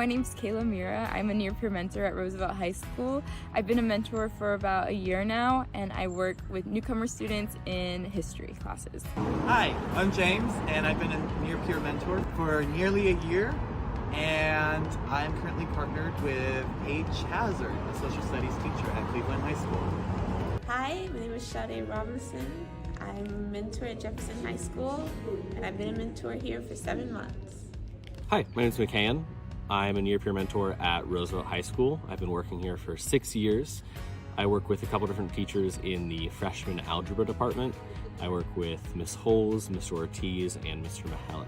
my name's Kayla Mira. I'm a near peer mentor at Roosevelt High School. I've been a mentor for about a year now, and I work with newcomer students in history classes. Hi, I'm James, and I've been a near peer mentor for nearly a year, and I'm currently partnered with Paige Hazard, a social studies teacher at Cleveland High School. Hi, my name is Sade Robinson. I'm a mentor at Jefferson High School, and I've been a mentor here for 7 months. Hi, my name is McCann. I'm a near peer mentor at Roosevelt High School. I've been working here for 6 years. I work with a couple different teachers in the freshman algebra department. I work with Ms. Holes, Mr. Ortiz, and Mr. Mahalik.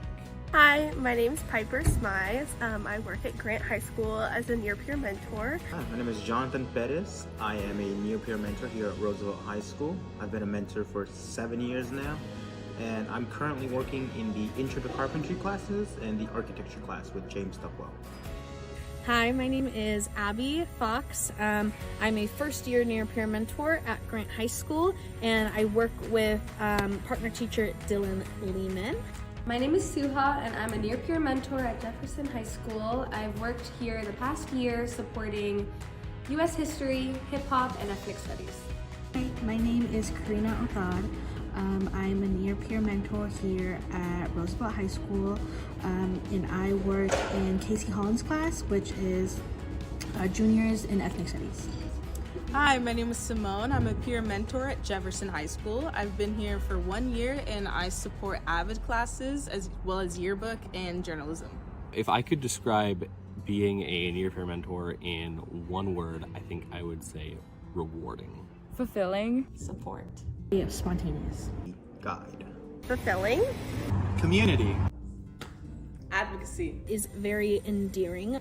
Hi, my name is Piper Smize. I work at Grant High School as a near peer mentor. Hi, my name is Jonathan Perez. I am a near peer mentor here at Roosevelt High School. I've been a mentor for 7 years now, and I'm currently working in the Intro to Carpentry classes and the Architecture class with James Duckwell. Hi, my name is Abby Fox. I'm a first year near peer mentor at Grant High School, and I work with partner teacher Dylan Lehman. My name is Suha, and I'm a near peer mentor at Jefferson High School. I've worked here the past year supporting U.S. history, hip hop, and ethnic studies. Hi, my name is Karina Othad. I'm a near peer mentor here at Roosevelt High School, and I work in Casey Holland's class, which is juniors in ethnic studies. Hi, my name is Simone. I'm a peer mentor at Jefferson High School. I've been here for 1 year, and I support AVID classes as well as yearbook and journalism. If I could describe being a near peer mentor in one word, I think I would say rewarding. Fulfilling. Support. Yeah, spontaneous. Guide. Fulfilling. Community. Advocacy. Is very endearing.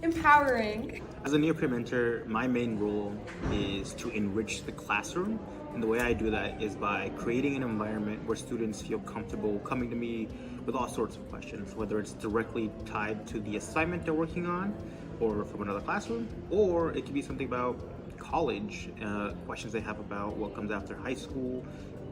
Empowering. As a near peer mentor, my main role is to enrich the classroom. And the way I do that is by creating an environment where students feel comfortable coming to me with all sorts of questions, whether it's directly tied to the assignment they're working on or from another classroom, or it could be something about college, questions they have about what comes after high school,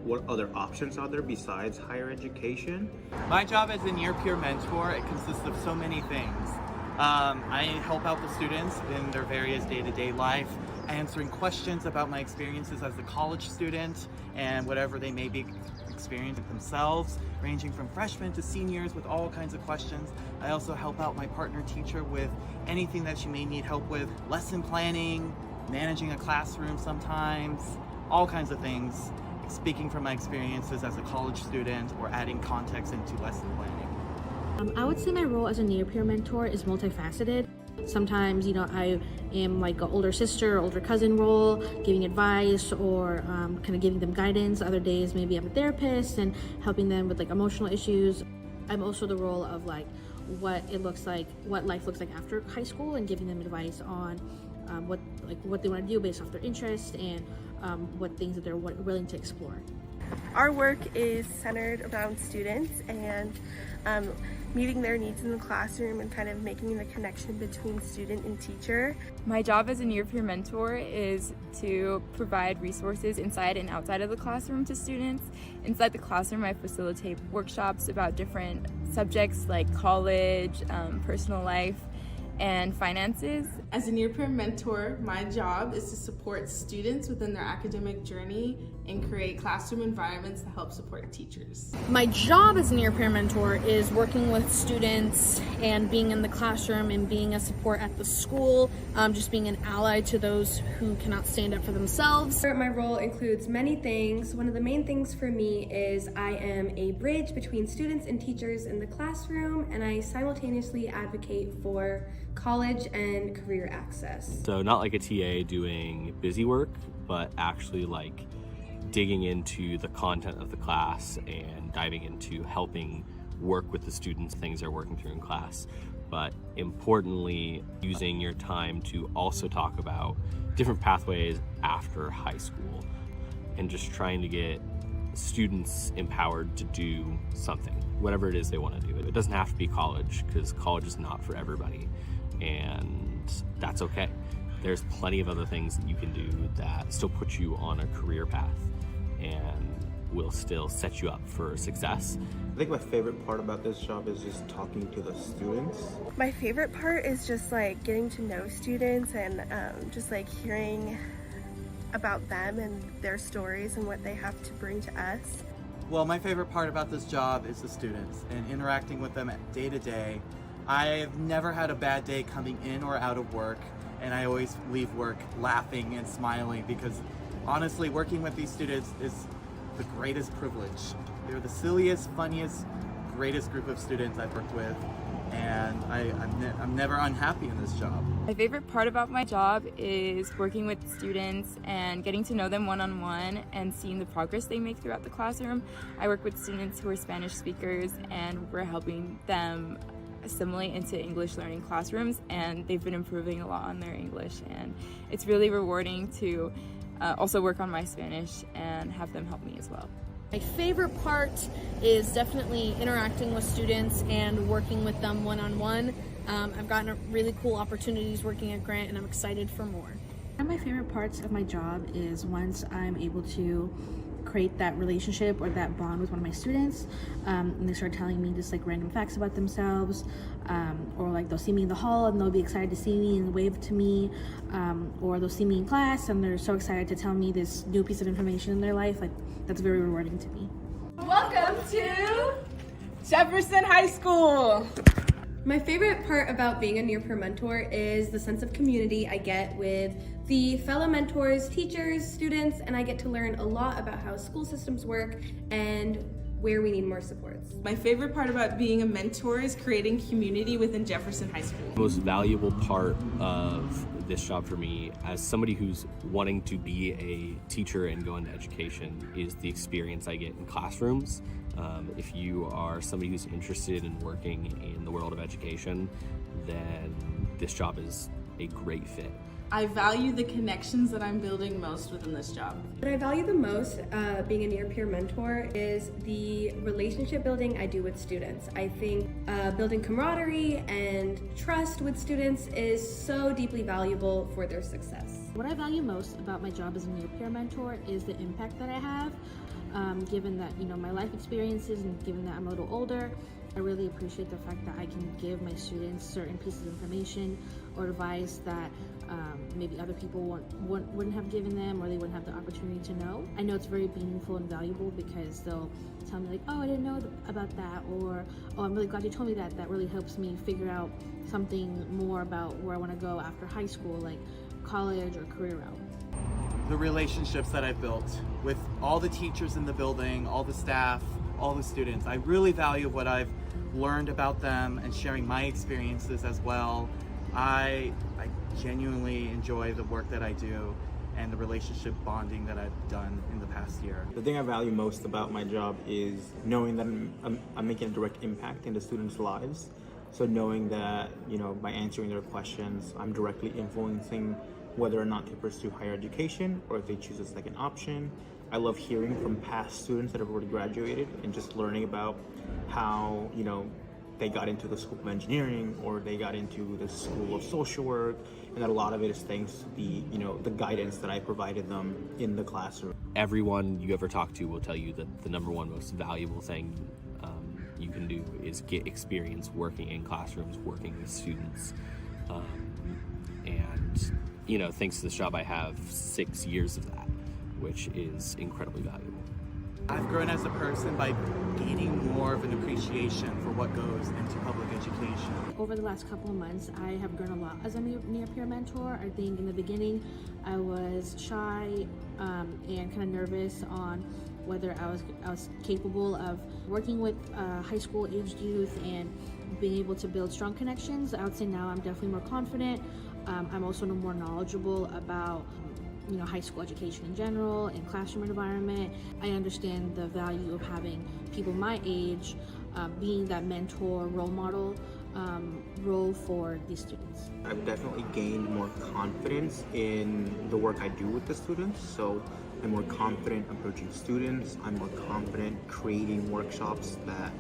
what other options are there besides higher education. My job as a near peer mentor, it consists of so many things. I help out the students in their various day-to-day life, answering questions about my experiences as a college student and whatever they may be experiencing themselves, ranging from freshmen to seniors with all kinds of questions. I also help out my partner teacher with anything that she may need help with, lesson planning, managing a classroom sometimes, all kinds of things, speaking from my experiences as a college student or adding context into lesson planning. I would say my role as a near peer mentor is multifaceted. Sometimes, I am like an older sister, older cousin role, giving advice or kind of giving them guidance. Other days, maybe I'm a therapist and helping them with like emotional issues. I'm also the role of like what it looks like, what life looks like after high school, and giving them advice on what they want to do based off their interests and what things that they're willing to explore. Our work is centered around students and meeting their needs in the classroom and kind of making the connection between student and teacher. My job as a near peer mentor is to provide resources inside and outside of the classroom to students. Inside the classroom, I facilitate workshops about different subjects like college, personal life, and finances. As a near peer mentor, my job is to support students within their academic journey and create classroom environments that help support teachers. My job as a near peer mentor is working with students and being in the classroom and being a support at the school, just being an ally to those who cannot stand up for themselves. My role includes many things. One of the main things for me is I am a bridge between students and teachers in the classroom, and I simultaneously advocate for college and career access. So not like a TA doing busy work, but actually like digging into the content of the class and diving into helping work with the students, things they're working through in class. But importantly, using your time to also talk about different pathways after high school and just trying to get students empowered to do something, whatever it is they want to do. It doesn't have to be college, because college is not for everybody, and that's okay. There's plenty of other things that you can do that still put you on a career path. And will still set you up for success. I think my favorite part about this job is just talking to the students. My favorite part is just like getting to know students and just like hearing about them and their stories and what they have to bring to us. Well, my favorite part about this job is the students and interacting with them day to day. I've never had a bad day coming in or out of work, and I always leave work laughing and smiling because honestly, working with these students is the greatest privilege. They're the silliest, funniest, greatest group of students I've worked with, and I'm never unhappy in this job. My favorite part about my job is working with students and getting to know them one-on-one and seeing the progress they make throughout the classroom. I work with students who are Spanish speakers, and we're helping them assimilate into English learning classrooms, and they've been improving a lot on their English, and it's really rewarding to also work on my Spanish and have them help me as well. My favorite part is definitely interacting with students and working with them one-on-one. I've gotten really cool opportunities working at Grant, and I'm excited for more. One of my favorite parts of my job is once I'm able to create that relationship or that bond with one of my students, and they start telling me just like random facts about themselves, or like they'll see me in the hall and they'll be excited to see me and wave to me, or they'll see me in class and they're so excited to tell me this new piece of information in their life. Like, that's very rewarding to me. Welcome to Jefferson High School. My favorite part about being a near peer mentor is the sense of community I get with the fellow mentors, teachers, students, and I get to learn a lot about how school systems work and where we need more supports. My favorite part about being a mentor is creating community within Jefferson High School. The most valuable part of this job for me, as somebody who's wanting to be a teacher and go into education, is the experience I get in classrooms. If you are somebody who's interested in working in the world of education, then this job is a great fit. I value the connections that I'm building most within this job. What I value the most being a near peer mentor is the relationship building I do with students. I think building camaraderie and trust with students is so deeply valuable for their success. What I value most about my job as a near peer mentor is the impact that I have. Given that, you know, my life experiences and given that I'm a little older, I really appreciate the fact that I can give my students certain pieces of information or advice that maybe other people wouldn't have given them, or they wouldn't have the opportunity to know. I know it's very meaningful and valuable because they'll tell me like, oh, I didn't know about that, or oh, I'm really glad you told me that. That really helps me figure out something more about where I want to go after high school, like college or career route. The relationships that I've built with all the teachers in the building, all the staff, all the students. I really value what I've learned about them and sharing my experiences as well. I genuinely enjoy the work that I do and the relationship bonding that I've done in the past year. The thing I value most about my job is knowing that I'm making a direct impact in the students' lives. So knowing that, you know, by answering their questions, I'm directly influencing whether or not to pursue higher education or if they choose a second option. I love hearing from past students that have already graduated and just learning about how, you know, they got into the School of Engineering or they got into the School of Social Work, and that a lot of it is thanks to the guidance that I provided them in the classroom. Everyone you ever talk to will tell you that the number one most valuable thing you can do is get experience working in classrooms, working with students. And, you know, thanks to this job, I have 6 years of that, which is incredibly valuable. I've grown as a person by gaining more of an appreciation for what goes into public education. Over the last couple of months, I have grown a lot as a near peer mentor. I think in the beginning, I was shy and kind of nervous on whether I was capable of working with high school aged youth and being able to build strong connections. I would say now I'm definitely more confident. I'm also more knowledgeable about high school education in general and classroom environment. I understand the value of having people my age being that mentor, role model role for these students. I've definitely gained more confidence in the work I do with the students. So I'm more confident approaching students. I'm more confident creating workshops that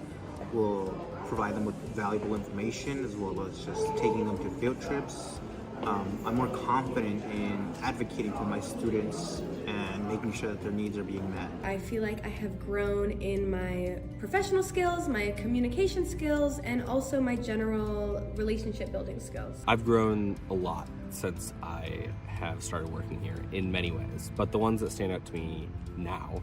will provide them with valuable information, as well as just taking them to field trips I'm more confident in advocating for my students and making sure that their needs are being met. I feel like I have grown in my professional skills, my communication skills, and also my general relationship building skills. I've grown a lot since I have started working here in many ways, but the ones that stand out to me now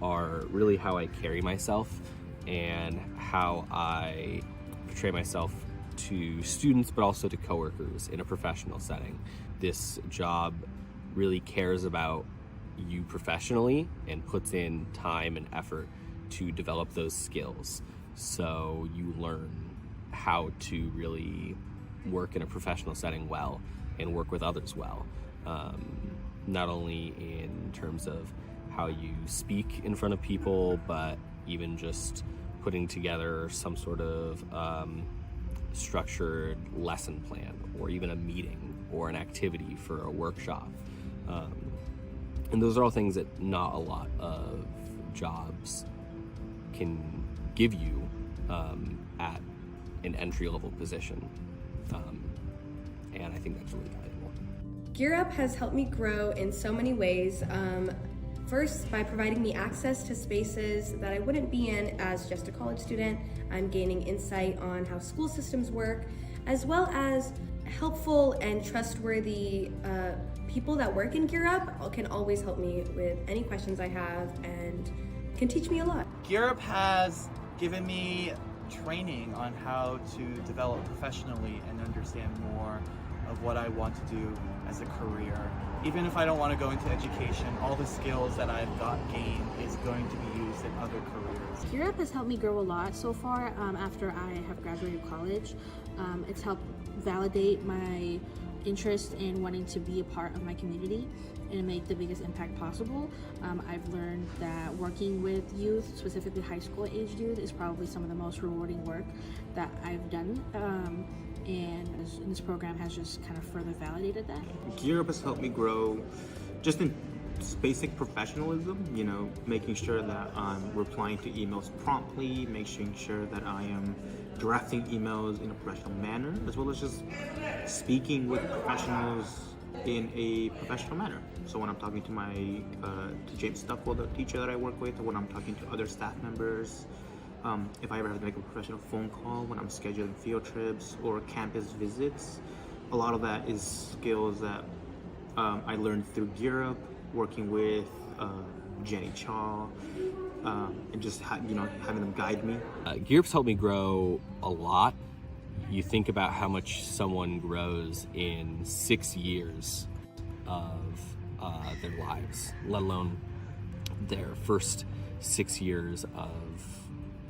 are really how I carry myself and how I portray myself to students, but also to coworkers in a professional setting. This job really cares about you professionally and puts in time and effort to develop those skills. So you learn how to really work in a professional setting well and work with others well. Not only in terms of how you speak in front of people, but even just putting together some sort of structured lesson plan, or even a meeting or an activity for a workshop. And those are all things that not a lot of jobs can give you at an entry-level position. And I think that's really valuable. Gear Up has helped me grow in so many ways. First, by providing me access to spaces that I wouldn't be in as just a college student. I'm gaining insight on how school systems work, as well as helpful and trustworthy people that work in Gear Up can always help me with any questions I have and can teach me a lot. Gear Up has given me training on how to develop professionally and understand more of what I want to do as a career. Even if I don't want to go into education, all the skills that I've gained is going to be used in other careers. Gear Up has helped me grow a lot so far after I have graduated college. It's helped validate my interest in wanting to be a part of my community and make the biggest impact possible. I've learned that working with youth, specifically high school aged youth, is probably some of the most rewarding work that I've done. And this program has just kind of further validated that. Gear Up has helped me grow just in basic professionalism, making sure that I'm replying to emails promptly, making sure that I am drafting emails in a professional manner, as well as just speaking with professionals in a professional manner. So when I'm talking to to James Stuckwell, the teacher that I work with, or when I'm talking to other staff members, if I ever have to make a professional phone call, when I'm scheduling field trips or campus visits, a lot of that is skills that I learned through Gear Up, working with Jenny Chaw, and just having them guide me. Gear Up's helped me grow a lot. You think about how much someone grows in 6 years of their lives, let alone their first 6 years of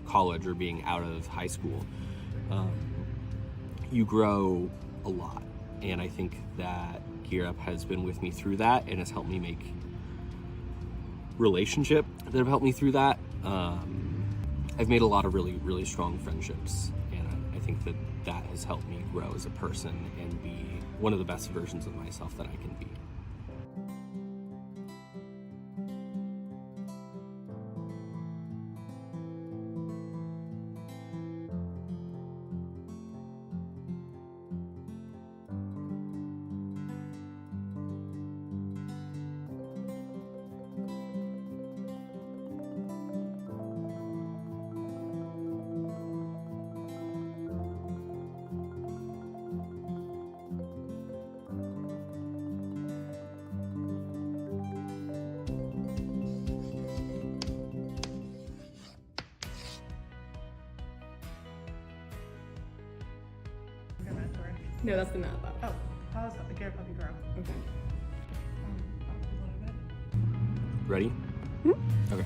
college or being out of high school. You grow a lot, and I think that Gear Up has been with me through that and has helped me make relationships that have helped me through that. I've made a lot of really, really strong friendships, and I think that has helped me grow as a person and be one of the best versions of myself that I can be. No, that's the map. Oh, how does the Gear Up help you grow? Okay. Ready? Okay.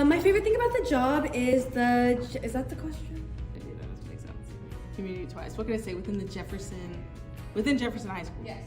My favorite thing about the job is is that the question? Maybe that doesn't make sense. Community twice. What can I say within Jefferson High School? Yes.